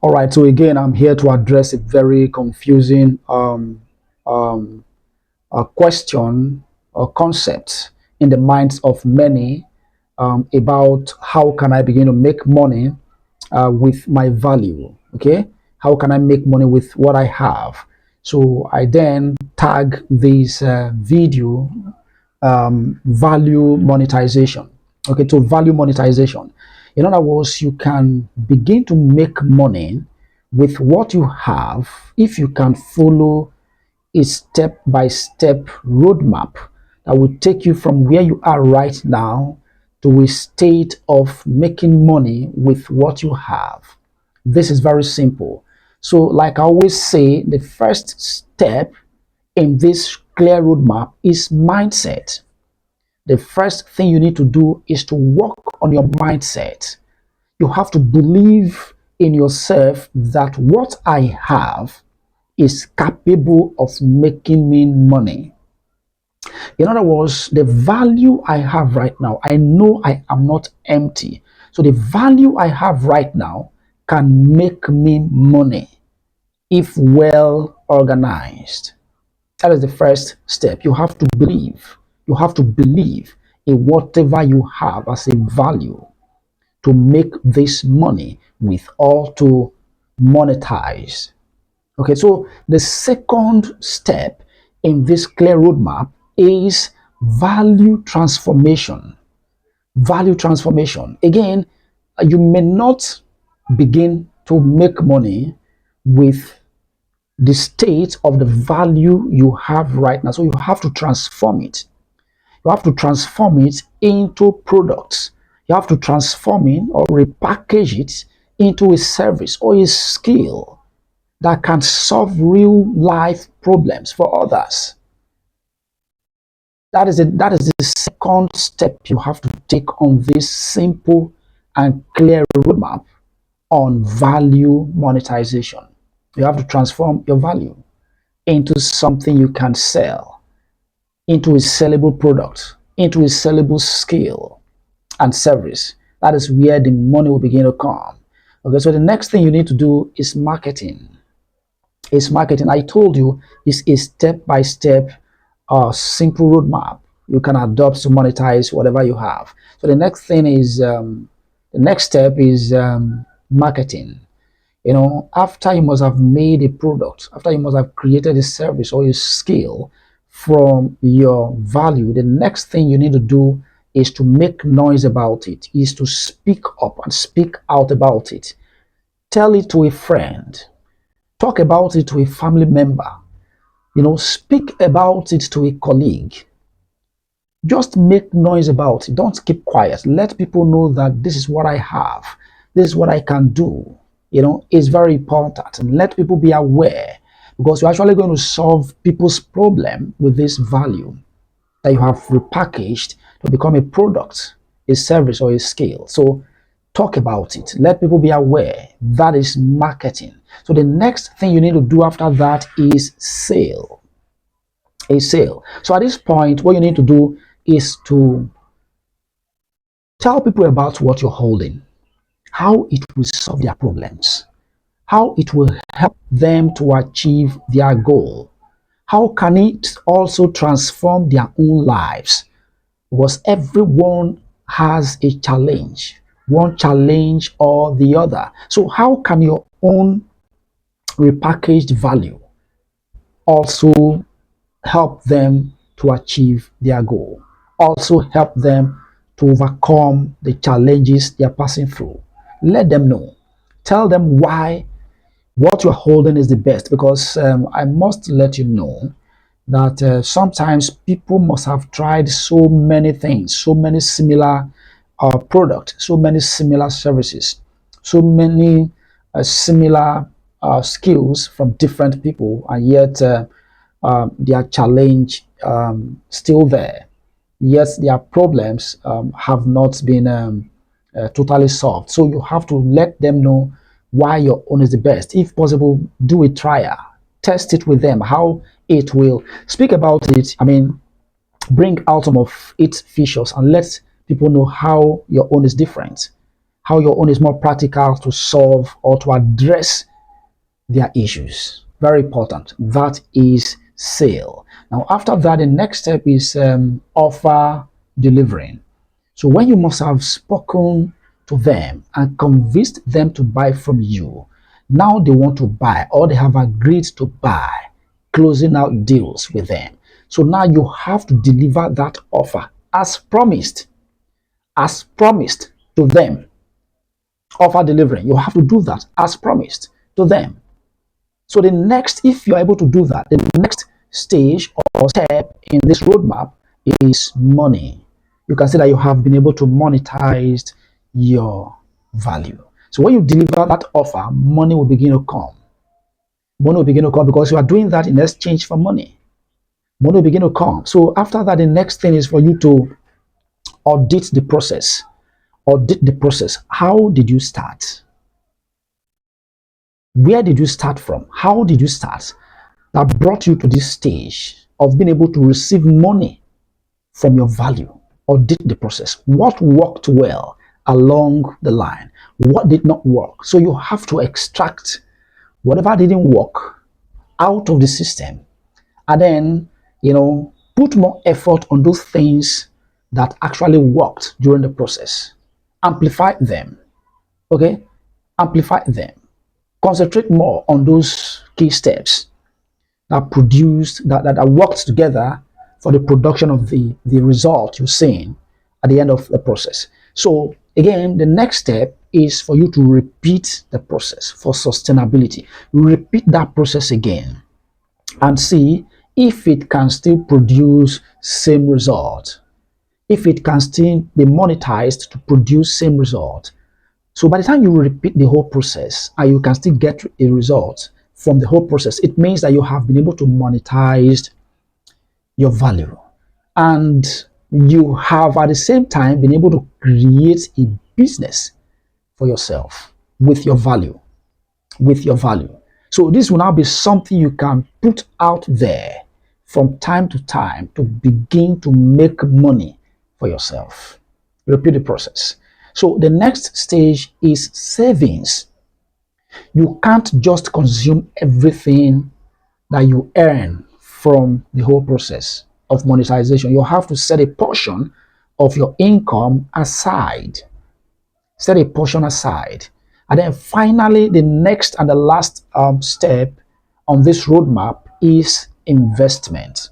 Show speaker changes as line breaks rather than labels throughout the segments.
All right, so again, I'm here to address a very confusing um, question or concept in the minds of many about how can I begin to make money with my value. Okay, how can I make money with what I have? So I then tag this video value monetization. Okay, so value monetization. In other words, you can begin to make money with what you have if you can follow a step by step roadmap that will take you from where you are right now to a state of making money with what you have. This is very simple. So, like I always say, the first step in this clear roadmap is mindset. The first thing you need to do is to work on your mindset. You have to believe in yourself that what I have is capable of making me money. In other words, the value I have right now, I know I am not empty. So the value I have right now can make me money if well organized. That is the first step. You have to believe. You have to believe in whatever you have as a value to make this money with all to monetize. Okay, so the second step in this clear roadmap is value transformation. Value transformation. Again, you may not begin to make money with the state of the value you have right now. So you have to transform it. You have to transform it into products. You have to transform it or repackage it into a service or a skill that can solve real life problems for others. That is the second step you have to take on this simple and clear roadmap on value monetization. You have to transform your value into something you can sell, into a sellable product, into a sellable skill and service. That is where the money will begin to come. Okay, so the next thing you need to do is marketing. Is marketing. I told you is a step-by-step simple roadmap you can adopt to monetize whatever you have. So the next step is marketing. After you must have made a product, after you must have created a service or a skill from your value, the next thing you need to do is to make noise about it, is to speak up and speak out about it. Tell it to a friend, talk about it to a family member, speak about it to a colleague. Just make noise about it. Don't keep quiet. Let people know that this is what I have. This is what I can do. It's very important. And let people be aware because you're actually going to solve people's problem with this value that you have repackaged to become a product, a service, or a skill. So talk about it. Let people be aware. That is marketing. So the next thing you need to do after that is sale. A sale. So at this point, what you need to do is to tell people about what you're holding, how it will solve their problems, how it will help them to achieve their goal, how can it also transform their own lives, because everyone has a challenge, one challenge or the other. So how can your own repackaged value also help them to achieve their goal, also help them to overcome the challenges they are passing through? Let them know. Tell them why what you're holding is the best, because I must let you know that sometimes people must have tried so many things, so many similar products, so many similar services, so many similar skills from different people, and yet their challenge still there. Yet their problems have not been totally solved. So you have to let them know why your own is the best. If possible, do a trial, test it with them, how it will. Speak about it. I mean, bring out some of its features and let people know how your own is different, how your own is more practical to solve or to address their issues. Very important. That is sale. Now, after that, the next step is offer delivering. So when you must have spoken to them and convinced them to buy from you, now they want to buy or they have agreed to buy, closing out deals with them. So now you have to deliver that offer as promised to them. Offer delivering, you have to do that as promised to them. So the next, if you're able to do that, the next stage or step in this roadmap is money. You can see that you have been able to monetize your value. So when you deliver that offer, money will begin to come. Money will begin to come because you are doing that in exchange for money. Money will begin to come. So after that, the next thing is for you to audit the process. Audit the process. How did you start? Where did you start from? How did you start? That brought you to this stage of being able to receive money from your value. Audit the process. What worked well along the line? What did not work? So you have to extract whatever didn't work out of the system and then, put more effort on those things that actually worked during the process. Amplify them. Okay? Amplify them. Concentrate more on those key steps that produced that worked together for the production of the result you're seeing at the end of the process. So again, the next step is for you to repeat the process for sustainability. Repeat that process again and see if it can still produce same result, if it can still be monetized to produce same result. So by the time you repeat the whole process and you can still get a result from the whole process, it means that you have been able to monetize your value. And you have at the same time been able to create a business for yourself with your value. With your value. So this will now be something you can put out there from time to time to begin to make money for yourself. Repeat the process. So the next stage is savings. You can't just consume everything that you earn from the whole process of monetization. You have to set a portion of your income aside. Set a portion aside. And then finally, the next and the last step on this roadmap is investment.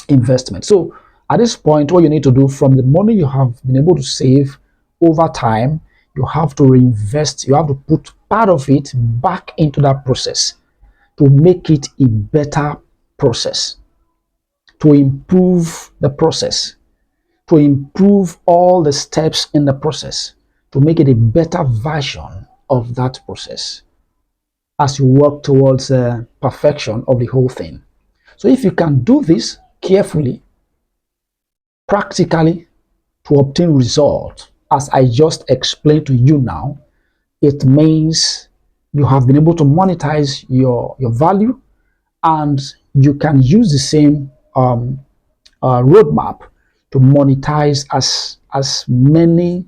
Investment. So at this point, what you need to do from the money you have been able to save over time, you have to reinvest. You have to put part of it back into that process to make it a better process, to improve the process, to improve all the steps in the process, to make it a better version of that process as you work towards perfection of the whole thing. So if you can do this carefully, practically, to obtain results, as I just explained to you now, it means you have been able to monetize your value, and you can use the same roadmap to monetize as many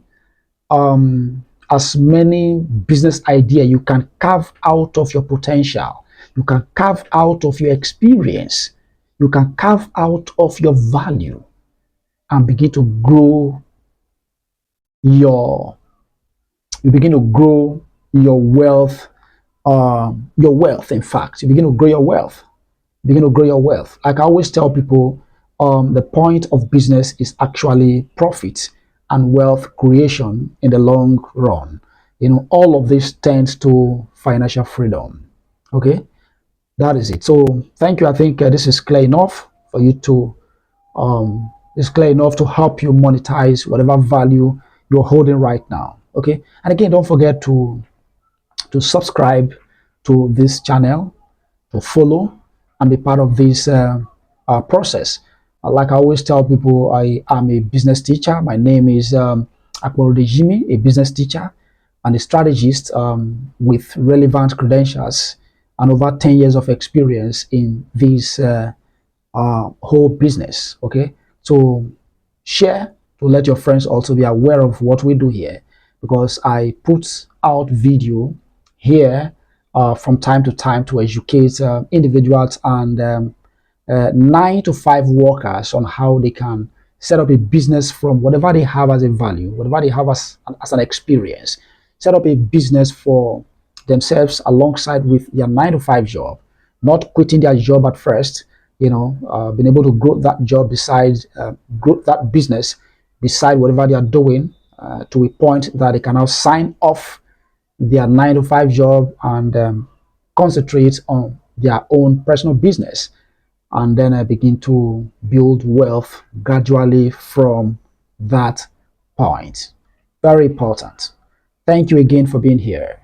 business idea you can carve out of your potential, you can carve out of your experience, you can carve out of your value, and begin to grow your you begin to grow your wealth. Your wealth, in fact, you begin to grow your wealth. Begin to grow your wealth. Like I always tell people, the point of business is actually profit and wealth creation in the long run. All of this tends to financial freedom. Okay, that is it. So thank you. I think this is clear enough for you to it's clear enough to help you monetize whatever value you're holding right now. Okay, and again, don't forget to subscribe to this channel, to follow and be part of this process. Like I always tell people, I am a business teacher. My name is Jimmy, a business teacher and a strategist with relevant credentials and over 10 years of experience in this whole business. Okay, so share to let your friends also be aware of what we do here. because I put out video here from time to time to educate individuals and 9 to 5 workers on how they can set up a business from whatever they have as a value, whatever they have as an experience, set up a business for themselves alongside with their 9 to 5 job, not quitting their job at first, being able to grow that job beside, grow that business beside whatever they are doing to a point that they can now sign off their 9 to 5 job and concentrate on their own personal business, and then I begin to build wealth gradually from that point. Very important. Thank you again for being here.